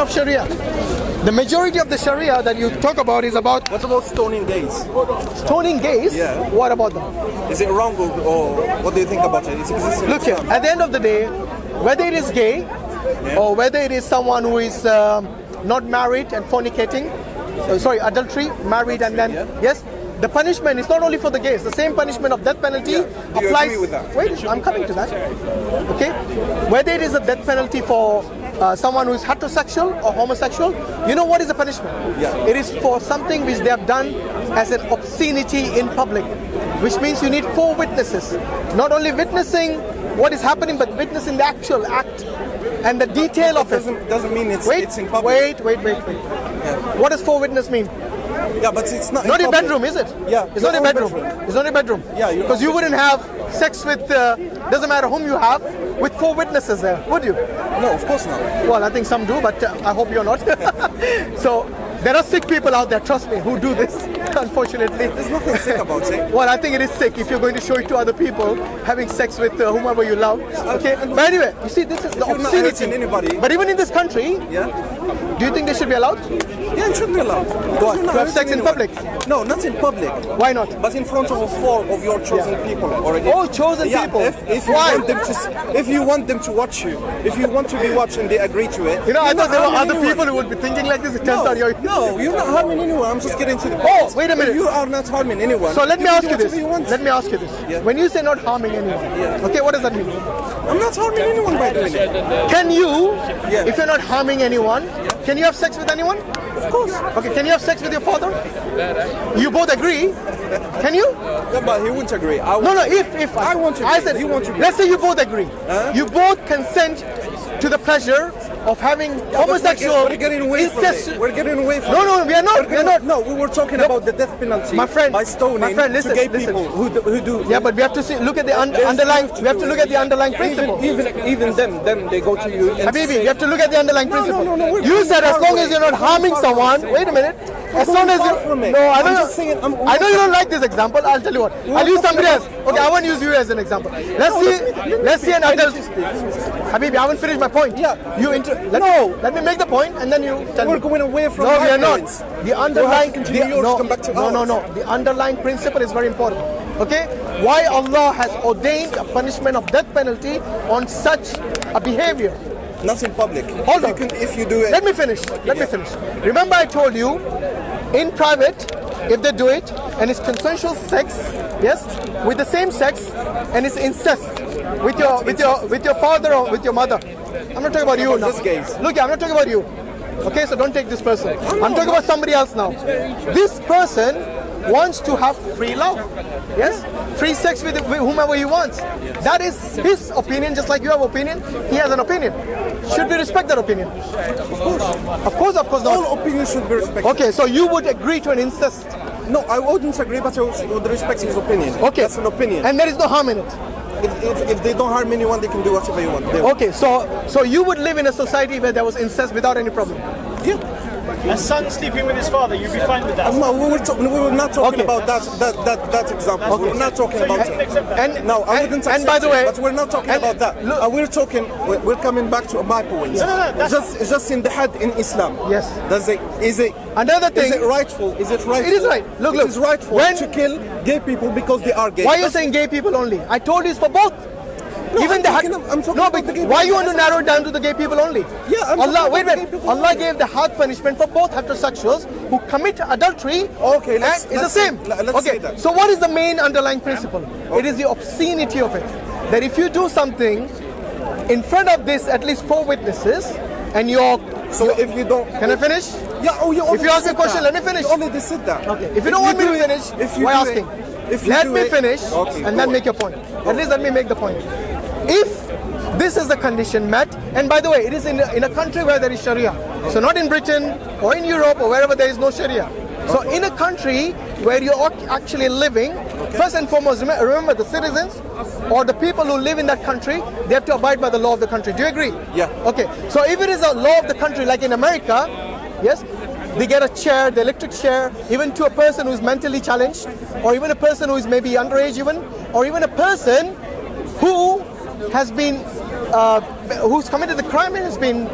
of Sharia. The majority of the Sharia that you talk about is about... What about stoning gays? Stoning gays? Yeah. What about them? Is it wrong or what do you think about it? It's existing. Look here, at the end of the day, whether it is gay or whether it is someone who is not married and fornicating, adultery, married and then, yes, the punishment is not only for the gays. The same punishment of death penalty applies. Do you agree with that? Wait, I'm coming to that. Okay, whether it is a death penalty for someone who is heterosexual or homosexual, you know what is the punishment? Yeah. It is for something which they have done as an obscenity in public, which means you need 4 witnesses. Not only witnessing what is happening, but witnessing the actual act and the detail of it. Doesn't mean it's in public. Wait. Yeah. What does 4 witness mean? Yeah, but it's not. Not in bedroom, is it? Yeah. It's not in bedroom. It's not in bedroom. Yeah, because you wouldn't have sex with, doesn't matter whom you have, with 4 witnesses there, would you? No, of course not. Well, I think some do, but I hope you're not. So there are sick people out there, trust me, who do this, unfortunately. There's nothing sick about it. Well, I think it is sick if you're going to show it to other people, having sex with whomever you love. Okay, but anyway, you see, this is the obscenity. Anybody. But even in this country, do you think they should be allowed? Yeah, it should be allowed. To have sex in public? No, not in public. Why not? But in front of 4 of your chosen people. Or Chosen people? If you Why? want them if you want them to watch you, if you want to be watched and they agree to it. You know, I thought there were other people who would be thinking like this. It turns out you're... No, you're not harming anyone. I'm just getting to the point. Oh, wait a minute. If you are not harming anyone. So let me ask you this. Let me ask you this. When you say not harming anyone, okay, what does that mean? I'm not harming anyone by doing it. Can you, if you're not harming anyone, can you have sex with anyone? Of course. Okay, can you have sex with your father? You both agree? Can you? Yeah, but he won't agree. If I want to agree. I said, he won't agree. Let's say you both agree. You both consent to the pleasure of having homosexual. We're getting away from it. We're getting away from it. No, we are not. We are not. No, we were talking about the death penalty. My friend, by stoning to gay people who do. Yeah, but we have to see. Look at the underlying. We have to look at the underlying principle. Even then they go to you. Habibi, you have to look at the underlying principle. No. You said as long as you're not harming someone. Wait a minute. As long as you. No, I know you don't like this example. I'll tell you what. I'll use somebody else. Okay, I won't use you as an example. Let's see an adult. Habibi, I haven't finished my point. Yeah. Let me make the point and then you tell me. We're going away from No, we are not. points. The underlying come back to no. The underlying principle is very important. Okay? Why Allah has ordained a punishment of death penalty on such a behavior. Not in public. Hold on. If you do it. Let me finish. Remember I told you, in private, if they do it, and it's consensual sex, yes, with the same sex, and it's incest with your father or with your mother. I'm not talking about you now. Look, I'm not talking about you. Okay, so don't take this person. I'm talking about somebody else now. This person wants to have free love. Yes? Free sex with whomever he wants. That is his opinion, just like you have opinion. He has an opinion. Should we respect that opinion? Of course not. All opinions should be respected. Okay, so you would agree to an incest? No, I wouldn't agree, but I would respect his opinion. Okay. That's an opinion. And there is no harm in it? If they don't harm anyone, they can do whatever they want. Okay, so you would live in a society where there was incest without any problem? Yeah. A son sleeping with his father, you'd be fine with that? No, we were not talking about that example. Okay. We're not talking about it. No, I wouldn't accept by the way, but we're not talking about that. We're coming back to my point. No, it's just in the head in Islam. Yes. Another thing? Is it rightful? Is it rightful? It is right. Look. It is rightful to kill gay people because they are gay. Why are you saying gay people only? I told you it's for both. No, even I'm talking about the gay why people. you want to narrow it down to the gay people only? Yeah, Allah gave the hard punishment for both heterosexuals who commit adultery. Okay, it's the same. Let's say that. So what is the main underlying principle? Okay. It is the obscenity of it. That if you do something in front of this at least 4 witnesses and if you don't... Can I finish? Yeah, if you ask me a question, let me finish. You only sit that. Okay. If you don't want me to finish, why asking? Let me finish and then make your point. At least let me make the point. If this is the condition met, and by the way, it is in a country where there is Sharia. So not in Britain or in Europe or wherever there is no Sharia. So in a country where you're actually living, first and foremost, remember the citizens or the people who live in that country, they have to abide by the law of the country. Do you agree? Yeah. Okay. So if it is a law of the country, like in America, yes, they get a chair, the electric chair, even to a person who is mentally challenged, or even a person who is maybe underage even, or even a person who has been, who's committed the crime and has been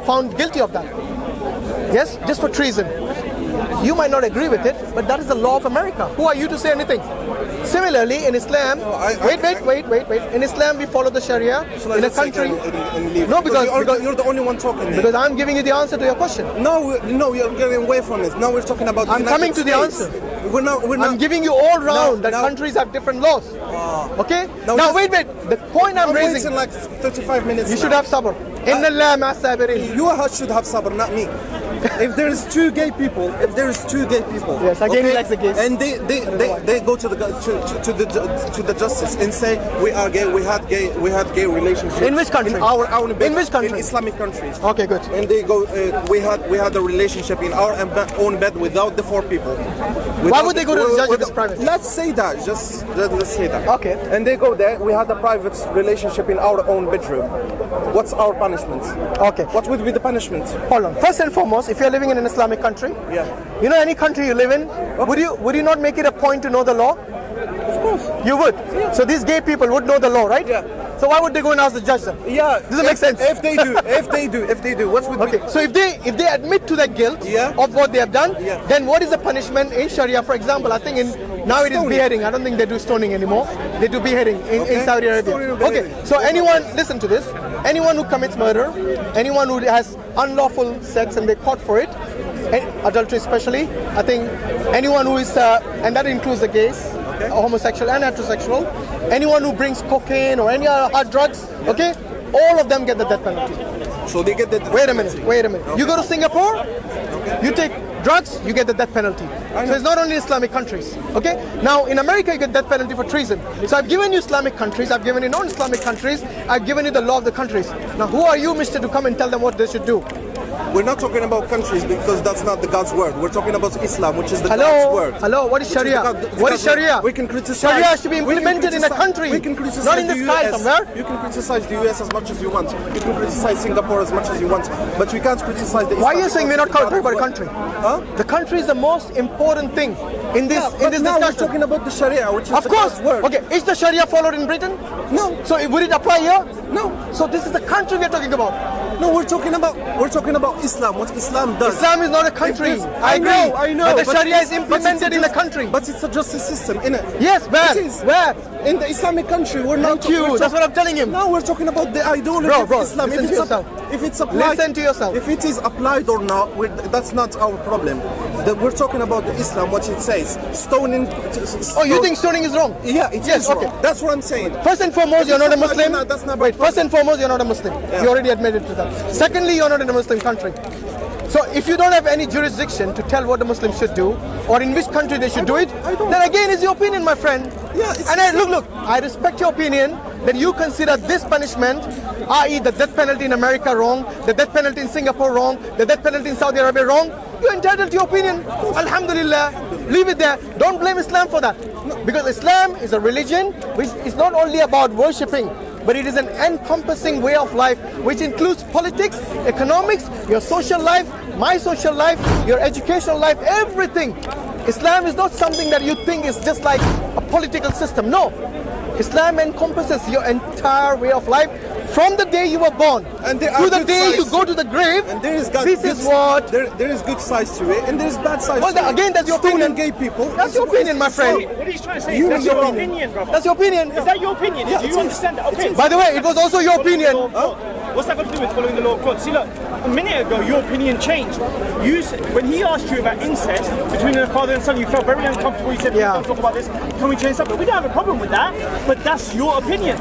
found guilty of that. Yes, just for treason. You might not agree with it, but that is the law of America. Who are you to say anything? Similarly, in Islam, wait. In Islam, we follow the Sharia. In a country, no, because you're the only one talking. Because I'm giving you the answer to your question. No, you're getting away from it. Now we're talking about. I'm coming to the answer. We're not. I'm giving you all round that countries have different laws. Okay. Now wait. The point I'm raising. In like 35 minutes. You should have sabr. Inna Allah ma sabirin. You should have sabr, not me. If there is two gay people, yes, again he likes the gays, and they go to the justice and say we are gay, we had gay relationships. In which country? In our own bed, in which country? In Islamic countries. Okay, good. And they go, we had a relationship in our own bed without the four people. Why would they go to the judge if it's private? Let's say that. Let's say that. Okay. And they go there. We had a private relationship in our own bedroom. What's our punishment? Okay. What would be the punishment? Hold on. First and foremost, if you're living in an Islamic country, you know any country you live in, would you not make it a point to know the law? Of course. You would. Yeah. So these gay people would know the law, right? Yeah. So why would they go and ask the judge then? Yeah. Does it make sense? If they do, what would okay. So if they admit to the guilt of what they have done, then what is the punishment in Sharia? For example, I think now it is beheading. I don't think they do stoning anymore. They do beheading in Saudi Arabia. Okay. So anyone, listen to this. Anyone who commits murder, anyone who has unlawful sex and they're caught for it, adultery especially, I think anyone who is, and that includes the gays, homosexual and heterosexual, anyone who brings cocaine or any other hard drugs, okay, all of them get the death penalty. So they get the death penalty. Wait a minute. Okay. You go to Singapore, you take drugs, you get the death penalty. So it's not only Islamic countries. Okay? Now in America you get death penalty for treason. So I've given you Islamic countries, I've given you non-Islamic countries, I've given you the law of the countries. Now who are you, mister, to come and tell them what they should do? We're not talking about countries because that's not the God's word. We're talking about Islam, which is the God's word. Hello, what is Sharia? What is Sharia? We can criticize. Sharia has to be implemented in a country, we can criticize not in the sky somewhere. You can criticize the US as much as you want. You can criticize Singapore as much as you want. But we can't criticize the Islam. Why are you saying we're not talking about a country? Huh? The country is the most important thing in this discussion. We're talking about the Sharia, which is the God's word. Okay, is the Sharia followed in Britain? No. So would it apply here? No. So this is the country we're talking about. No, we're talking about Islam. What Islam does. Islam is not a country. I know. But the Sharia is implemented in the country. But it's a justice system, innit? Yes, where? It is. Where? In the Islamic country, we're not. Thank you. That's what I'm telling him. Now we're talking about the ideology of Islam. Listen to yourself. If it's applied, listen to yourself. If it is applied or not, that's not our problem. We're talking about the Islam, what it says. Stoning. You think stoning is wrong? Yeah, it is wrong. That's what I'm saying. First and foremost, you're not a Muslim. That's not Wait, first and foremost, you're not a Muslim. Yeah. You already admitted to that. Secondly, you're not in a Muslim country. So if you don't have any jurisdiction to tell what the Muslims should do, or in which country they should do it, then again it's your opinion, my friend. Yeah, look, I respect your opinion that you consider this punishment, i.e. the death penalty in America wrong, the death penalty in Singapore wrong, the death penalty in Saudi Arabia wrong. You're entitled to your opinion. Alhamdulillah, leave it there. Don't blame Islam for that. Because Islam is a religion which is not only about worshipping, but it is an encompassing way of life which includes politics, economics, your social life, my social life, your educational life, everything. Islam is not something that you think is just like a political system. No. Islam encompasses your entire way of life from the day you were born and to the day you go to the grave. And there is there is good sides to it and there is bad sides to it. Again, that's your opinion. Gay people. That's your opinion, my friend. What are you trying to say? That's your opinion, brother. That's your opinion. Is that your opinion? Do you understand that? Okay. By the way, it was also your opinion. What's that got to do with following the law of God? See, look, a minute ago, your opinion changed. When he asked you about incest between a father and son, you felt very uncomfortable. You said, don't talk about this. Can we change something? We don't have a problem with that, but that's your opinion.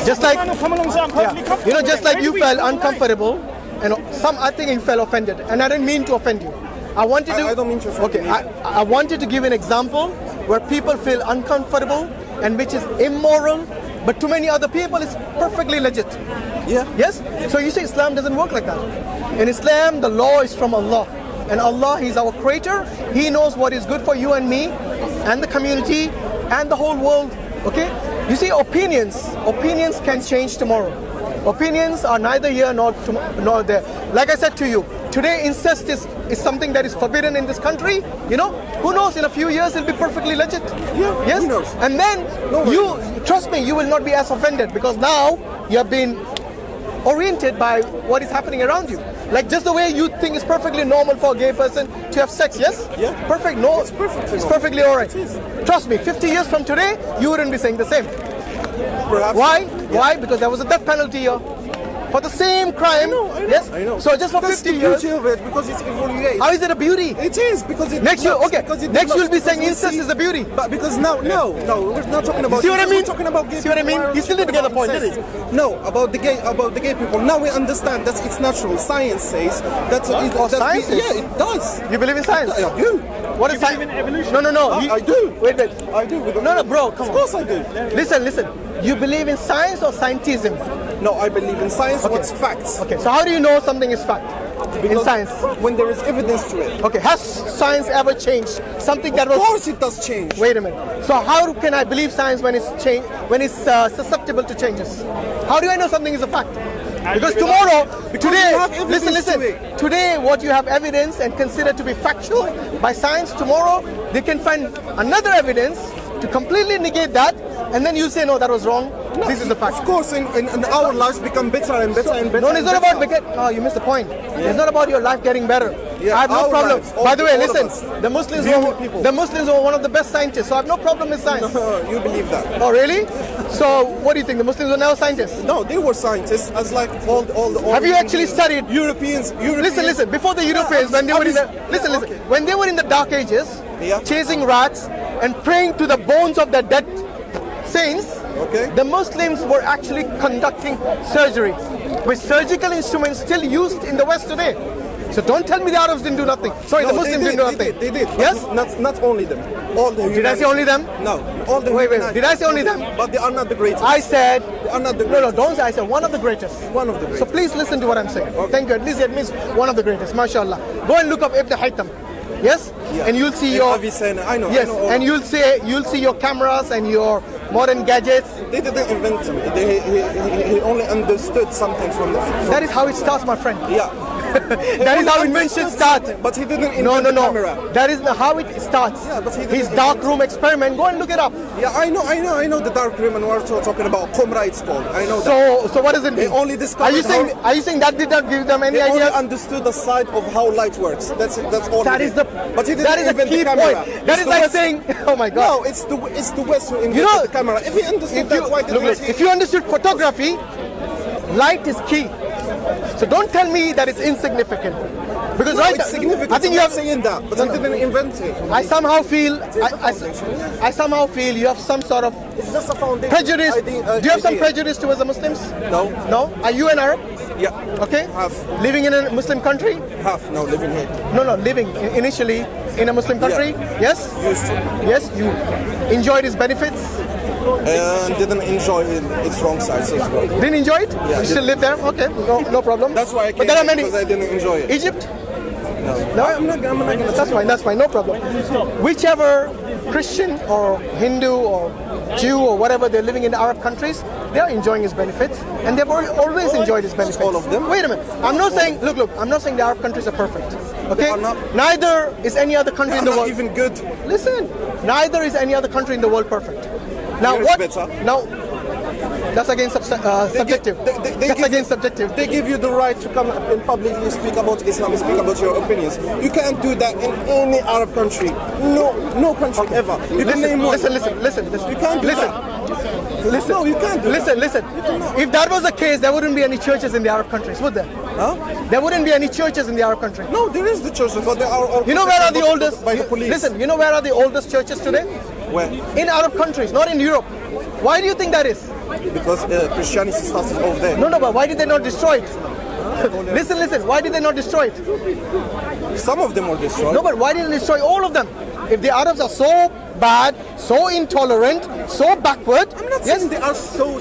Just like, come along and say, I'm perfectly comfortable. You know, just like you felt uncomfortable, and I think you felt offended, and I didn't mean to offend you. I don't mean to offend you. Okay, I wanted to give an example where people feel uncomfortable and which is immoral, but to many other people it's perfectly legit. Yeah. Yes? So you say Islam doesn't work like that. In Islam, the law is from Allah. And Allah, He's our creator. He knows what is good for you and me, and the community, and the whole world. Okay? You see, opinions can change tomorrow. Opinions are neither here nor there. Like I said to you, today incest is something that is forbidden in this country. You know, who knows, in a few years it'll be perfectly legit. Yeah, yes? Who knows? And then trust me, you will not be as offended because now you have been oriented by what is happening around you. Like just the way you think is perfectly normal for a gay person to have sex, yes? Yeah. Perfect, no. It's perfectly It's normal. perfectly alright. It is. Trust me, 50 years from today, you wouldn't be saying the same. Perhaps. Why? Why? Because there was a death penalty here for the same crime. Yes? I know. So just for That's 50 the years. beauty of it, because it's evaluated. How is it a beauty? It is, because it Next year, develops, okay. because it Next you'll be develops, saying because we incest see- is a beauty. But because no, we're not talking about. See what I incest, mean? We're talking about gay See what I people. mean? You still didn't get the point, did Incest. he? No, about the gay people. Now we understand that it's natural. Science says that. Science says? Yeah, it does. You believe in science? I do. What is believe science? in evolution? No. I do. Wait. I do. No, bro, come Of on. course I do. Listen. You believe in science or scientism? No, I believe in science. What's facts? Okay, so how do you know something is fact? In Because science. when there is evidence to it. Okay, has science ever changed something that Of was... course it does change. Wait a minute. So how can I believe science when it's susceptible to changes? How do I know something is a fact? Because tomorrow, today, you have evidence listen. to it. Today, what you have evidence and consider to be factual by science, tomorrow they can find another evidence to completely negate that, and then you say, no, that was wrong. This is the fact. Of course, in our lives become better and better and better. No, it's and not better. about oh, you missed the point. It's not about your life getting better. Yeah, I have no our problem. lives, all By the way, all of listen, us. the Muslims People. were one of the best scientists, so I have no problem with science. You believe that? Oh, really? So, what do you think? The Muslims were now scientists? No, they were scientists, as like all Have you actually studied? Europeans? Listen. Before the Europeans, when they were in the when they were in the Dark Ages, Yeah. chasing rats and praying to the bones of their dead saints, Okay. the Muslims were actually conducting surgery with surgical instruments still used in the West today. So don't tell me the Arabs didn't do nothing. Sorry, the Muslims didn't do nothing. They did. Yes? Not only them. All the. Did I say only them? No. All the. Wait. humanity. Did I say only them? But they are not the greatest. I said. They are not the No, greatest. don't say I said one of the greatest. One of the So greatest. please listen to what I'm saying. Thank you. At least it means one of the greatest. MashaAllah. Go and look up Ibn Haytham. Yes? Yeah. And you'll see In your. Avicenna, I know. Yes, I know all and of you'll see your cameras and your modern gadgets. They didn't invent him. He only understood something from the. That is how it starts, my friend. Yeah. That is how invention starts. But he didn't invent the camera. That is how it starts. Yeah, but he didn't His invent dark room experiment. Go and look it up. Yeah, I know the dark room and we're talking about Qumra it's called. I know that. So what does it They mean? only discovered Are you saying that did not give them any They only ideas? understood the side of how light works. That's it. That's all. That he is did. the But he didn't that is a invent key the camera. point. That It's is the like West- saying, oh my God. No, it's the West who invented You know, the camera. If he understood that, why didn't he? If you understood photography, light is key. So don't tell me that it's insignificant. Because No, right, it's significant. I think you I'm have. not saying that, but he didn't invent it. I somehow feel. foundation. I somehow feel you have some sort of It's just a foundation. prejudice. Do you have some prejudice towards the Muslims? No. No. Are you an Arab? Yeah. Okay. Half. Living in a Muslim country? Half. No, living here. No, living initially in a Muslim country. Yes. Used to. Yes. You enjoyed its benefits. And didn't enjoy its wrong sides as well. Didn't enjoy it? Yeah, You still live there? Okay. No problem. That's why I came But there are here, many. because I didn't enjoy it. Egypt? No, I'm not gonna. That's fine, no problem. Whichever Christian or Hindu or Jew or whatever they're living in Arab countries, they are enjoying his benefits, and they've always enjoyed his benefits. all of them? Wait a minute. I'm not saying, look, I'm not saying the Arab countries are perfect. Okay? are not. Neither is any other country in the Not world. even good. Listen, neither is any other country in the world perfect. Now Here is what? better. Now, that's again subjective. That's again subjective. They give you the right to come in public and speak about Islam, speak about your opinions. You can't do that in any Arab country. No country ever. You can name one. Listen. You can't do listen. that. Listen. No, you can't do Listen. that. If that was the case, there wouldn't be any churches in the Arab countries, would there? Huh? There wouldn't be any churches in the Arab country. No, there is the churches, but they are all You know where are the oldest? by the police. Listen, you know where are the oldest churches today? Where? In Arab countries, not in Europe. Why do you think that is? Because Christianity started over there. No, but why did they not destroy it? Listen. Why did they not destroy it? Some of them were destroyed. No, but why didn't they destroy all of them? If the Arabs are so bad, so intolerant, so backward, I'm not saying they are so.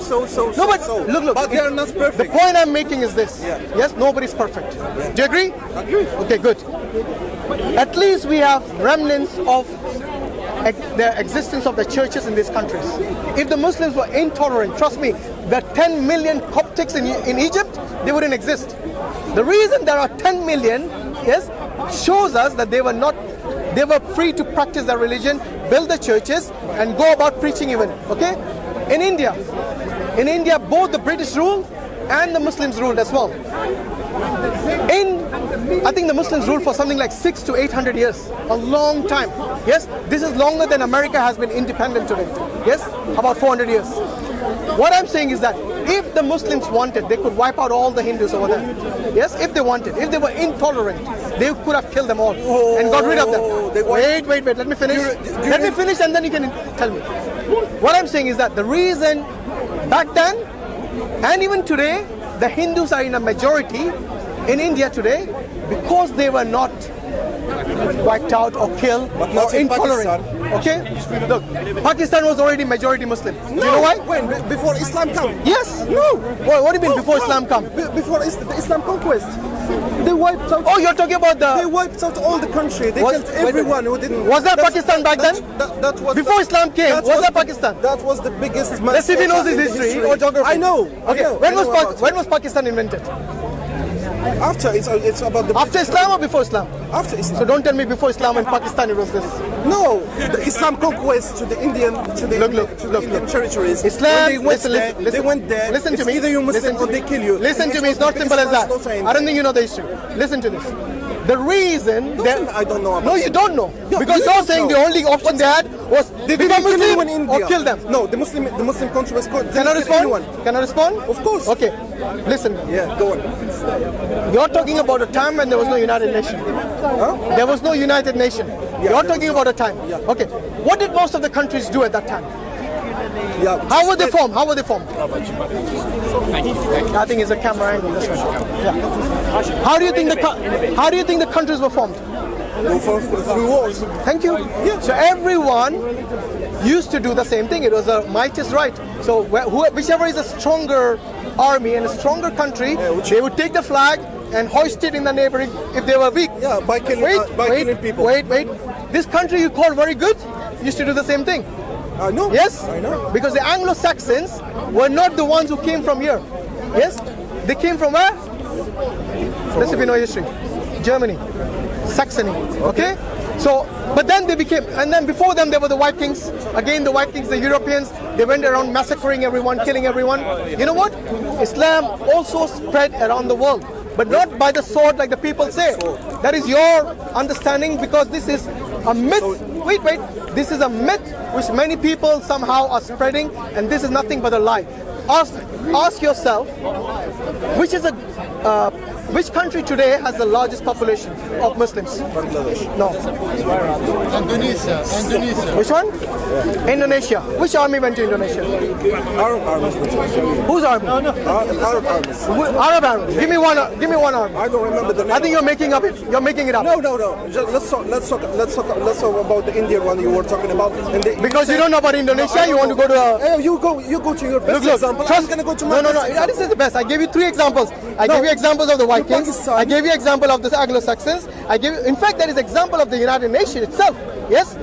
No, but so. look. But they are not perfect. The point I'm making is this. Yeah. Yes, nobody's perfect. Do you agree? Agree. Okay, good. At least we have remnants of the existence of the churches in these countries. If the Muslims were intolerant, trust me, the 10 million Coptics in Egypt, they wouldn't exist. The reason there are 10 million, yes, shows us that they were free to practice their religion, build the churches, and go about preaching even. Okay? In India, both the British rule and the Muslims ruled as well. I think the Muslims ruled for something like 600 to 800 years, a long time. Yes, this is longer than America has been independent today. Yes, about 400 years. What I'm saying is that if the Muslims wanted, they could wipe out all the Hindus over there. Yes, if they wanted, if they were intolerant, they could have killed them all and got rid of them. Wait, let me finish. Let me finish and then you can tell me. What I'm saying is that the reason back then and even today, the Hindus are in a majority in India today because they were not wiped out or killed or intolerant. Okay? Look, Pakistan was already majority Muslim. Do you know why? When? Before Islam come? Yes. No. What do you mean before Islam come? Before the Islam conquest. They wiped out. Oh, you're talking about the... They wiped out all the country. They killed everyone who didn't... Was that Pakistan back then? That was before Islam came, was that Pakistan? That was the biggest... Let's see if he knows his history or geography. I know. Okay, when was Pakistan invented? After, it's about the... After Islam or before Islam? After Islam. So don't tell me before Islam and Pakistan it was this. No, the Islam conquest to the Indian, Indian territories. Islam, they went there. Listen to me. Either you Muslim or they kill you. Listen to me, it's not simple as that. I don't think you know the history. Listen to this. The reason that I don't know about no, you don't know. Yeah, because you're saying the only option they had was become Muslim or kill them. No, the Muslim country was called. Can I respond? Can I respond? Of course. Okay. Listen. Yeah, go on. You're talking about a time when there was no United Nation. Huh? There was no United Nation. Yeah, You're talking about a time. Yeah. Okay. What did most of the countries do at that time? Yeah. How were they formed? I think it's a camera angle. This one. Yeah. How do you think the countries were formed? Through wars. Thank you. Yeah. So everyone used to do the same thing. It was a might is right. So whichever is a stronger army and a stronger country, they would take the flag and hoist it in the neighboring if they were weak. Yeah, by killing people. Wait. This country you call very good used to do the same thing. I know. Yes? I know. Because the Anglo-Saxons were not the ones who came from here. Yes? They came from where? Let's see if you know history. Germany. Saxony. Okay? So, but then they became, and then before them there were the Vikings. Again the Vikings, the Europeans, they went around massacring everyone, killing everyone. You know what? Islam also spread around the world. But not by the sword like the people say. That is your understanding because this is a myth. Wait. This is a myth which many people somehow are spreading, and this is nothing but a lie. Ask yourself, which country today has the largest population of Muslims? No. Indonesia. Which one? Yeah. Indonesia. Which army went to Indonesia? Arab armies. Whose army? Arab armies. Arab army. Give me one army. I don't remember the name. I think you're making it up. No. Let's talk about the Indian one you were talking about. Because you don't know about Indonesia, you want to go to you go to your best example. I'm going to go to my No. This is the best. I gave you 3 examples. I gave you examples of the Vikings. I gave you example of the Anglo-Saxons. In fact, there is example of the United Nations itself. Yes,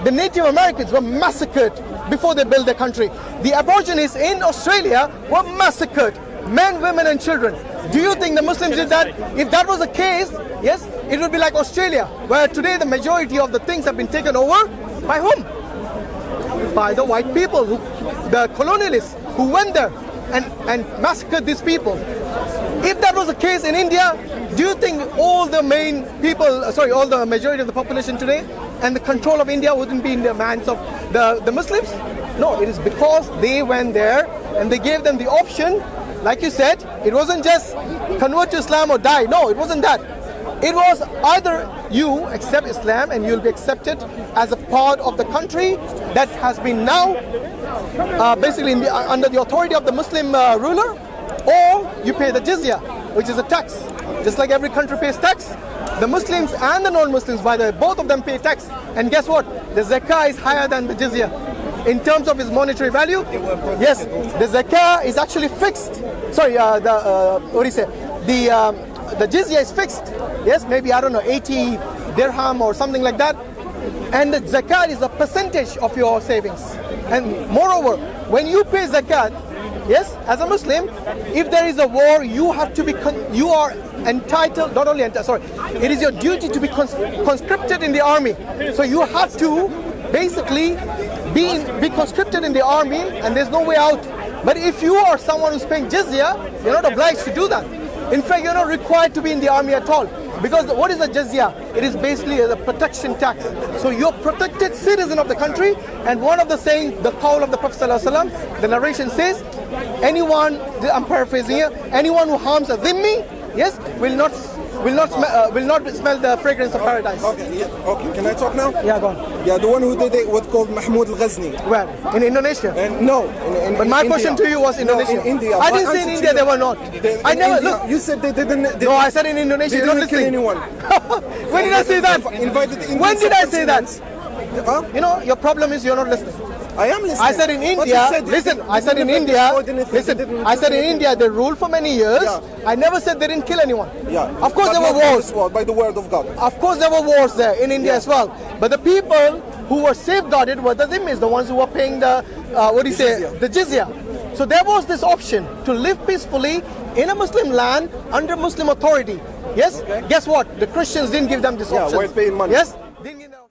the Native Americans were massacred before they built their country. The Aborigines in Australia were massacred, men, women, and children. Do you think the Muslims did that? If that was the case, yes, it would be like Australia, where today the majority of the things have been taken over by whom? By the white people, the colonialists who went there and massacred these people. If that was the case in India, do you think all the majority of the population today and the control of India wouldn't be in the hands of the Muslims? No, it is because they went there and they gave them the option. Like you said, it wasn't just convert to Islam or die. No, it wasn't that. It was either you accept Islam and you'll be accepted as a part of the country that has been now basically under the authority of the Muslim ruler, or you pay the jizya, which is a tax. Just like every country pays tax, the Muslims and the non-Muslims, both of them pay tax. And guess what? The zakah is higher than the jizya. In terms of its monetary value, yes, the zakah is actually fixed. Sorry, the jizya is fixed. Yes, maybe, 80 dirham or something like that. And the zakat is a percentage of your savings. And moreover, when you pay zakat, yes, as a Muslim, if there is a war, you have to be, you are entitled, not only entitled, it is your duty to be conscripted in the army. So you have to basically be conscripted in the army, and there's no way out. But if you are someone who's paying jizya, You're not obliged to do that. In fact, you're not required to be in the army at all. Because what is a jizya? It is basically a protection tax. So you're protected citizen of the country. And one of the saying, the call of the Prophet ﷺ, the narration says, anyone, I'm paraphrasing here, anyone who harms a dhimmi, yes, will not smell the fragrance of paradise. Okay, okay. Can I talk now? Yeah, go on. Yeah, the one who did it was called Mahmoud al-Ghazni. Where? In Indonesia? No. But my question to you was Indonesia. No, in India. I didn't say in India they were not. I never, look. You said they didn't. No, I said in Indonesia. They You're not didn't kill listening. anyone. When did I say that? Invited the When did I say that? Huh? You know, your problem is you're not listening. I am listening. I said in India, listen, I said in India, they ruled for many years. Yeah. I never said they didn't kill anyone. Yeah. Of course there were wars. By the word of God. Of course there were wars there in India as well. But the people who were safeguarded were the dhimmis, the ones who were paying the, the jizya. So there was this option to live peacefully in a Muslim land under Muslim authority. Yes? Okay. Guess what? The Christians didn't give them this option. Yeah, we're paying money. Yes? Didn't give them